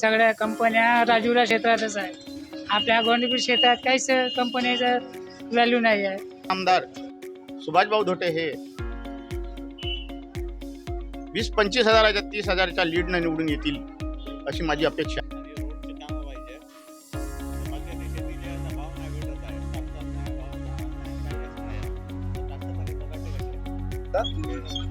सगळ्या कंपन्या राजूला क्षेत्रातच आहे. आपल्या गोंडपीर क्षेत्रात काहीच कंपनीचं व्हॅल्यू नाही आहे. आमदार सुभाषभाऊ धोटे हे 20-25 हजाराच्या 30 हजाराच्या लीडनं निवडून येतील अशी माझी अपेक्षा.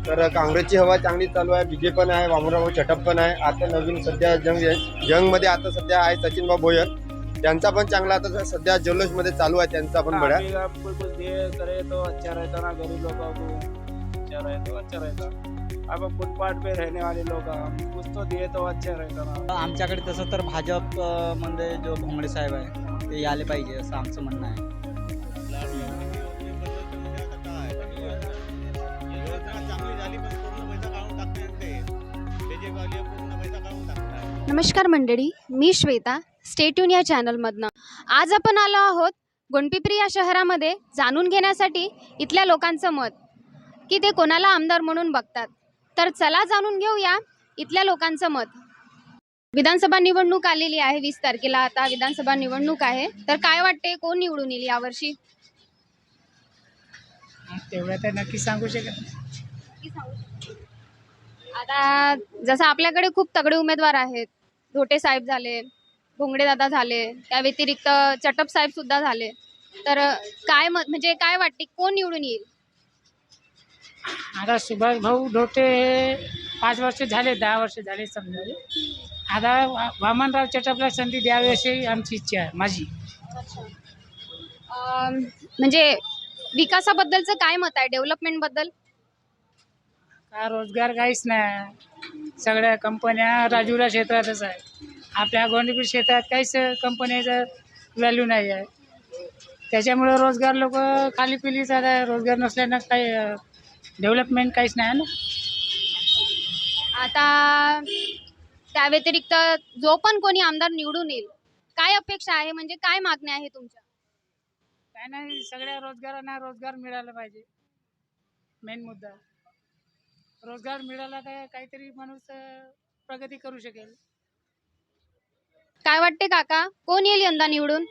तर काँग्रेसची हवा चांगली चालू आहे. बीजेपी पण आहे, वामनराव चटप पण आहे. आता नवीन सध्या जंगमध्ये आता सध्या आहे सचिनभाऊ भोयर, त्यांचा पण चांगला आता सध्या जल्लोषमध्ये चालू आहे त्यांचा पण बड्या. करे तो अच्छा रहता ना, गरीब लोगों को अच्छा रहे तो अच्छा रहता. अब फुटपाथ पे रहने वाले लोग कुछ तो दिए तो अच्छा रहता ना. आमच्याकडे तसं तर भाजप मध्ये जो भोंगडे साहेब आहे ते यायला पाहिजे असं आमचं म्हणणं आहे. नमस्कार मंडळी, मी श्वेता, स्टे ट्यून या चॅनलमधनं. आज आपण आलो आहोत गोंडपिपरी या शहरामध्ये जाणून घेण्यासाठी इथल्या लोकांचं मत, की ते कोणाला आमदार म्हणून बघतात. तर चला जाणून घेऊया इथल्या लोकांचं मत. विधानसभा निवडणूक आलेली आहे 20 तारखेला. आता विधानसभा निवडणूक आहे, तर काय वाटते कोण निवडून येईल यावर्षी? तेवढं तर नक्की सांगू शकत नाही. आता जसं आपल्याकडे खूप तगडे उमेदवार आहेत, धोटे साहेब झाले, भोंगडे दादा झाले, त्या व्यतिरिक्त चटप साहेब सुद्धा झाले. तर काय मत, म्हणजे काय वाटते कोण निवडून येईल? आता सुभाषभाऊ धोटे 5 वर्ष झाले, 10 वर्ष झाले समजा. आता वामनराव चटपला संधी द्यावी अशी आमची इच्छा आहे, माझी. म्हणजे विकासाबद्दलचं काय मत आहे, डेव्हलपमेंटबद्दल? का रोजगार काहीच नाही. सगळ्या कंपन्या राजूला क्षेत्रातच आहे. आपल्या गोंडपीर क्षेत्रात काहीच कंपनीचं व्हॅल्यू नाही आहे. त्याच्यामुळे रोजगार लोक खाली पिली जात. रोजगार नसल्यानं काही डेव्हलपमेंट काहीच नाही ना. आता त्या व्यतिरिक्त जो पण कोणी आमदार निवडून येईल, काय अपेक्षा आहे, म्हणजे काय मागण्या आहे तुमच्या? काय नाही, सगळ्या रोजगारांना रोजगार मिळाला पाहिजे. मेन मुद्दा रोजगार मिळाला तर काहीतरी माणूस प्रगती करू शकेल. काय वाटते काका, कोण येईल यंदा निवडून?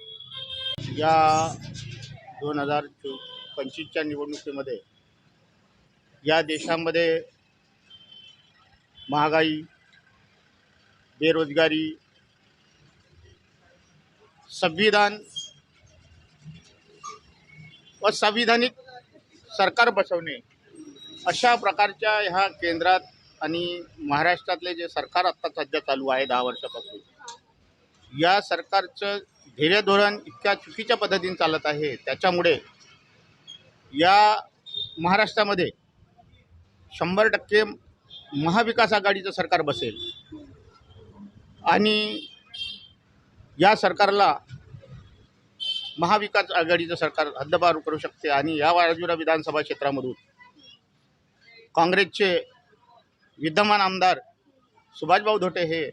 या 2025च्या निवडणुकीमध्ये या देशामध्ये महागाई, बेरोजगारी, संविधान व संविधानिक सरकार बसवणे अशा प्रकारच्या ह्या केंद्रात आणि महाराष्ट्रातले जे सरकार आत्ता सध्या चालू आहे 10 वर्षापासून, या सरकारचं ध्येय धोरण इतक्या चुकीच्या पद्धतीने चालत आहे. त्याच्यामुळे या महाराष्ट्रामध्ये 100% महाविकास आघाडीचं सरकार बसेल आणि या सरकारला महाविकास आघाडीचं सरकार हद्दपार करू शकते. आणि या राजुरा विधानसभा क्षेत्रामधून काँग्रेसचे विद्यमान आमदार सुभाषभाऊ धोटे हे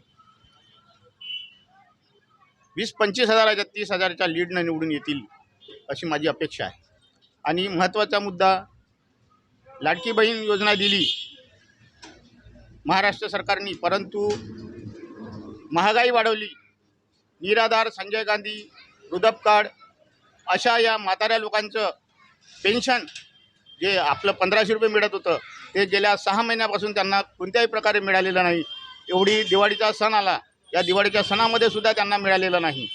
20-25 हजाराच्या 30 हजाराच्या लीडनं निवडून येतील अशी माझी अपेक्षा आहे. आणि महत्त्वाचा मुद्दा, लाडकी बहीण योजना दिली महाराष्ट्र सरकारने, परंतु महागाई वाढवली. निराधार, संजय गांधी, वृद्धप कार्ड अशा या म्हाताऱ्या लोकांचं पेन्शन जे आपलं 1500 रुपये मिळत होतं ते गेल्या 6 महिन्यापासून त्यांना कोणत्याही प्रकारे मिळालेलं नाही. एवढी दिवाळीचा सण आला, या दिवाळीच्या सणामध्ये सुद्धा त्यांना मिळालेलं नाही.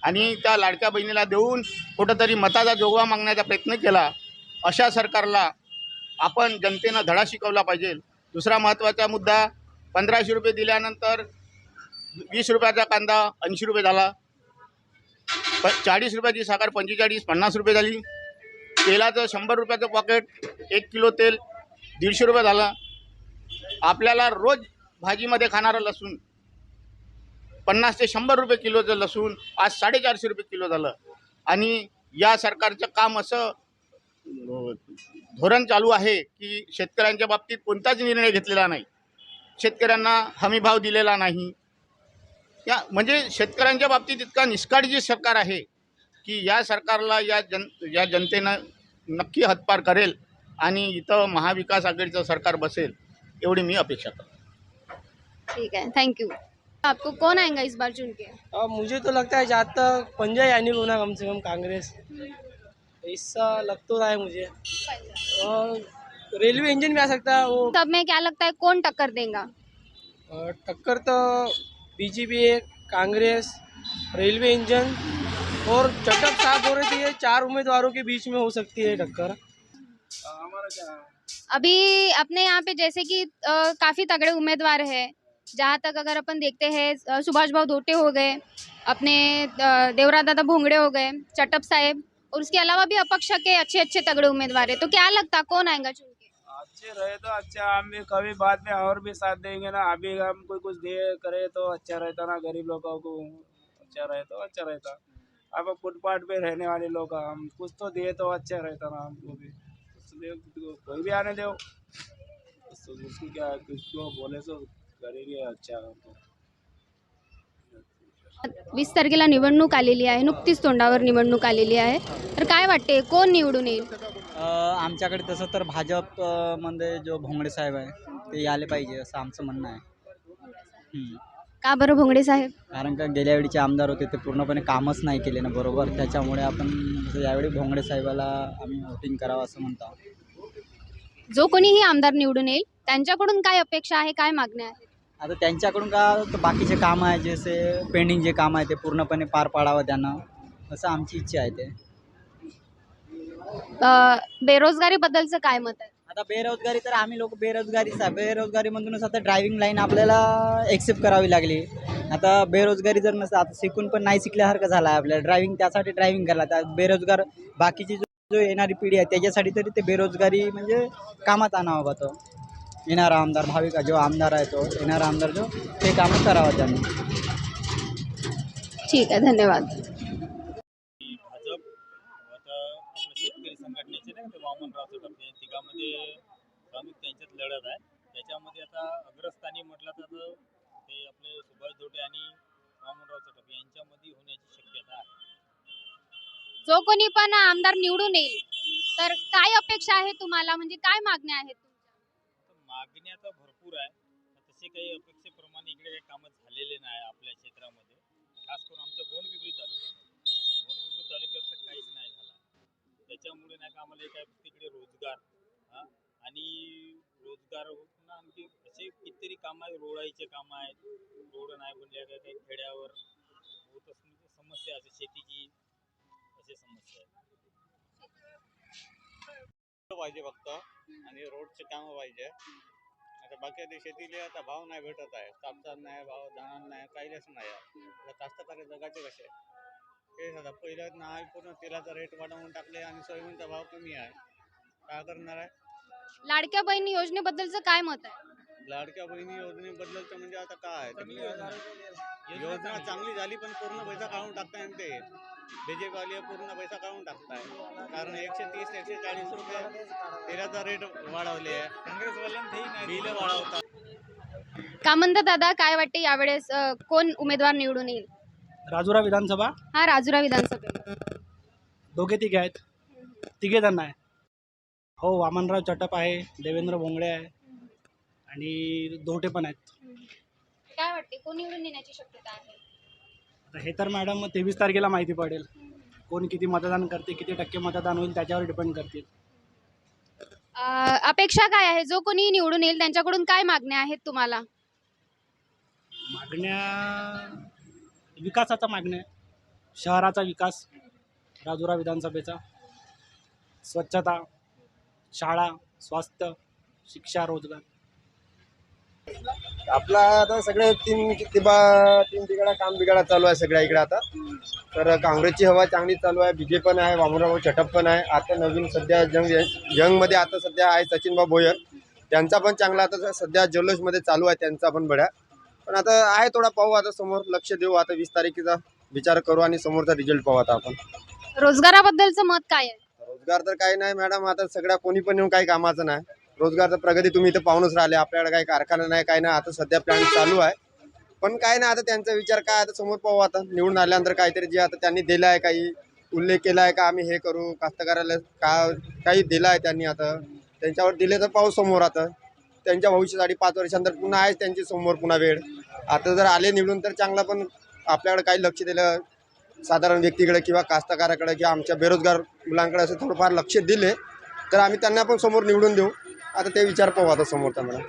आणि त्या लाडक्या बहिणीला देऊन कुठंतरी मताचा जोगवा मागण्याचा प्रयत्न केला. अशा सरकारला आपण जनतेनं धडा शिकवला पाहिजे. दुसरा महत्त्वाचा मुद्दा, 1500 रुपये दिल्यानंतर 20 रुपयाचा कांदा 80 रुपये झाला, 40 रुपयाची साखर 45-50 रुपये झाली, तेलाचं 100 रुपयाचं पॉकेट 1 किलो तेल 150 रुपये झालं. आपल्याला रोज भाजीमध्ये खाणारं लसूण 50 ते 100 रुपये किलोचं लसूण आज 450 रुपये किलो झालं. आणि या सरकारचं काम असं धोरण चालू आहे की शेतकऱ्यांच्या बाबतीत कोणताच निर्णय घेतलेला नाही, शेतकऱ्यांना हमीभाव दिलेला नाही. या म्हणजे शेतकऱ्यांच्या बाबतीत इतका निष्काळजी सरकार आहे की या सरकारला या जनतेनं नक्की हद्दपार करेल आणि इथं महाविकास आघाडीचं सरकार बसेल एवढी मी अपेक्षा करतो. ठीक आहे, थँक्यू. आपको कौन आएगा इस बार चुन के? मुझे तो लगता है जहाँ तक पंजा यानी होना कम से कम कांग्रेस, ऐसा लग तो रहा है मुझे। और रेलवे इंजन भी आ सकता है वो। सब में क्या लगता है कौन टक्कर देगा? टक्कर तो बीजेपी है, कांग्रेस, रेलवे इंजन और चटक साहब हो रही थी। ये 4 उम्मीदवारों के बीच में हो सकती है टक्कर। हमारा क्या अभी अपने यहाँ पे जैसे कि काफी तगड़े उम्मीदवार है। जहाँ तक अगर अपन देखते हैं सुभाष भाऊ धोटे हो गए, अपने देवरा दादा भोंगड़े हो गए, चट्टप साहेब, और उसके अलावा भी अपक्ष के अच्छे अच्छे तगड़े उम्मीदवार है। तो क्या लगता कौन आएगा चुन के? अच्छे रहे तो अच्छा, हम भी कभी बाद में और भी साथ देंगे ना। अभी हम कोई कुछ दे करे तो अच्छा रहता ना, गरीब लोगों को अच्छा रहे तो अच्छा रहता। अब फुटपाथ पे रहने वाले लोग हम कुछ तो दिए तो अच्छा रहता ना हमको भी। इसलिए कोई भी आने दो, उसकी क्या किसको बोले तो करेंगे अच्छा हमको। 20 तारखेला निवडणूक आलेली आहे, नुकतीच तोंडावर निवडणूक आलेली आहे. तर काय वाटते कोण निवडून येईल? आमच्याकडे तसं तर भाजप मध्ये जो भोंगडे साहेब आहे ते यायला पाहिजे असं आमचं म्हणणं आहे. का बरं भोंगडे साहेब? कारण का गेल्या वेळीचे आमदार होते ते पूर्णपणे कामच नाही केले ना बरोबर. त्याच्यामुळे आपण यावेळी भोंगडे साहेबाला आम्ही वोटिंग करावं असं म्हणतो. जो कोणीही आमदार निवडून येईल त्यांच्याकडून काय अपेक्षा आहे, काय मागण्या आहेत? आता त्यांच्याकडून का तर बाकीचे काम आहे जसे पेंडिंग जे काम आहे ते पूर्णपणे पार पाडावं त्यांना, असं आमची इच्छा आहे ते. बेरोजगारी बद्दलचं काय मत आहे? आता बेरोजगारी तर आम्ही लोक बेरोजगारीमधूनच आता ड्रायव्हिंग लाईन आपल्याला एक्सेप्ट करावी लागली. आता बेरोजगारी जर नसतं, आता शिकून पण नाही शिकल्यासारखं झालं आहे आपल्याला. ड्रायव्हिंग त्यासाठी ड्रायव्हिंग करायला, त्या बेरोजगार बाकीची जो येणारी पिढी आहे त्याच्यासाठी तरी ते बेरोजगारी म्हणजे कामात आणावं बा. तो येणारा आमदार भाविका जो आमदार आहे तो येणारा आमदार जो ते कामं करावं त्यांनी. ठीक आहे, धन्यवाद. भाजप आता आपल्या शेतकरी संघटनेचे नाही ते वामनराव चटप या तिघामध्ये स्वामिक त्यांच्यात लढत आहे. त्याच्यामध्ये आता अग्रस्थानी म्हटलं तर ते आपले सुभाष धोटे आणि वामनराव चटप यांच्यामध्ये होण्याची शक्यता आहे. जो कोणी पण आमदार निवडून येईल तर काय अपेक्षा आहे तुम्हाला, म्हणजे काय मागण्या आहेत तुमच्या? तर मागण्या तर भरपूर आहे, तसे काही अपेक्षेप्रमाणे इकडे काही कामं झालेले नाही आपल्या क्षेत्रामध्ये. खास करून आमच्या गोंडपिंपरी तालुक्यात तर काहीच नाही झाला. त्याच्यामुळे नाही का आम्हाला काय तिकडे रोजगार आणि रोजगार पुन्हा आणखी असे कितीतरी कामं आहेत. रोडाचे कामं आहेत, रोड नाही बनले, काही खेड्यावर होत असण्याची समस्या असे शेतीची अशी समस्या आहे. पाहिजे फक्त आणि रोडचे कामं पाहिजे. आता बाकी शेतीला आता भाव नाही भेटत आहे. कापसात नाही भाव, धानात नाही, काहीच नाही. आता कास्तकारी जगाचे कसे तेच आता पहिलं नाही पूर्ण तेलाचा रेट वाढवून टाकले आणि सोयाबीनचा भाव कमी आहे. काय करणार आहे? लाडक्या बहीण योजनेबद्दलचं काय मत आहे? लाडक्या बहिणी योजनेबद्दलचं म्हणजे आता काय योजना चांगली झाली पण पूर्ण पैसा काढून टाकताय ते. बीजेपी वाले पूर्ण पैसा काढून टाकताय. कारण 130 140 रुपये तेलाचा रेट वाढवले आहे. काँग्रेसवाल्यांनी बिल वाढवतात. का म्हणतात दादा, काय वाटते यावेळेस कोण उमेदवार निवडून येईल? राजुरा विधानसभा हा, राजुरा विधानसभेत दोघे तिघे आहेत, तिघे जण आहे. हो, वामनराव चटप आहे, देवेंद्र भोंगडे आहे आणि धोटे पण आहेत. काय वाटते कोण निवडून येण्याची शक्यता आहे? आता हे तर मॅडम 23 तारखेला माहिती पडेल. कोण किती मतदान करते, किती टक्के मतदान होईल त्याच्यावर डिपेंड करतील. अपेक्षा काय आहे, जो कोणी निवडून येईल त्यांच्याकडून काय मागण्या आहेत तुम्हाला? मागण्या विकासाचा मागण्या आहे. शहराचा विकास, राजुरा विधानसभेचा, स्वच्छता, शाळा, स्वास्थ्य, शिक्षा, रोजगार. आपला आता सगळे तीन तिकडा काम बिघाडा चालू आहे सगळ्या इकडे आता. तर काँग्रेसची हवा चांगली चालू आहे. बीजेपी पण आहे, वामनराव चटप पण आहे. आता नवीन सध्या जंगमध्ये आता सध्या आहे सचिनभाऊ भोयर, त्यांचा पण चांगला आता सध्या जल्लोषमध्ये चालू आहे त्यांचा पण बड्या. पण आता आहे थोडा पाहू, आता समोर लक्ष देऊ. आता 20 तारखेचा विचार करू आणि समोरचा रिझल्ट पाहू आता आपण. रोजगाराबद्दलचं मत काय आहे? रोजगार तर काही नाही मॅडम, आता सगळ्या कोणी पण येऊन काही कामाचं नाही. रोजगारचं प्रगती तुम्ही इथं पाहूनच राहिले. आपल्याकडे काही कारखाना नाही, काही नाही. आता सध्या प्लॅन चालू आहे पण काय नाही. आता त्यांचा विचार काय आता समोर पाहू. आता निवडून आल्यानंतर काहीतरी जे आता त्यांनी दिलं आहे, काही उल्लेख केला आहे का आम्ही हे करू कास्तकाराला काही दिलं आहे त्यांनी, आता त्यांच्यावर दिले तर पाहू समोर. आता त्यांच्या भविष्यासाठी 5 वर्षानंतर पुन्हा आहेच त्यांची समोर पुन्हा वेळ. आता जर आले निवडून तर चांगला, पण आपल्याकडे काही लक्ष दिलं साधारण व्यक्तीकडे किंवा कास्तकाराकडे किंवा आमच्या बेरोजगार मुलांकडे असं थोडंफार लक्ष दिले तर आम्ही त्यांना पण समोर निवडून देऊ. आता ते विचार पाहू आता समोरचा मला.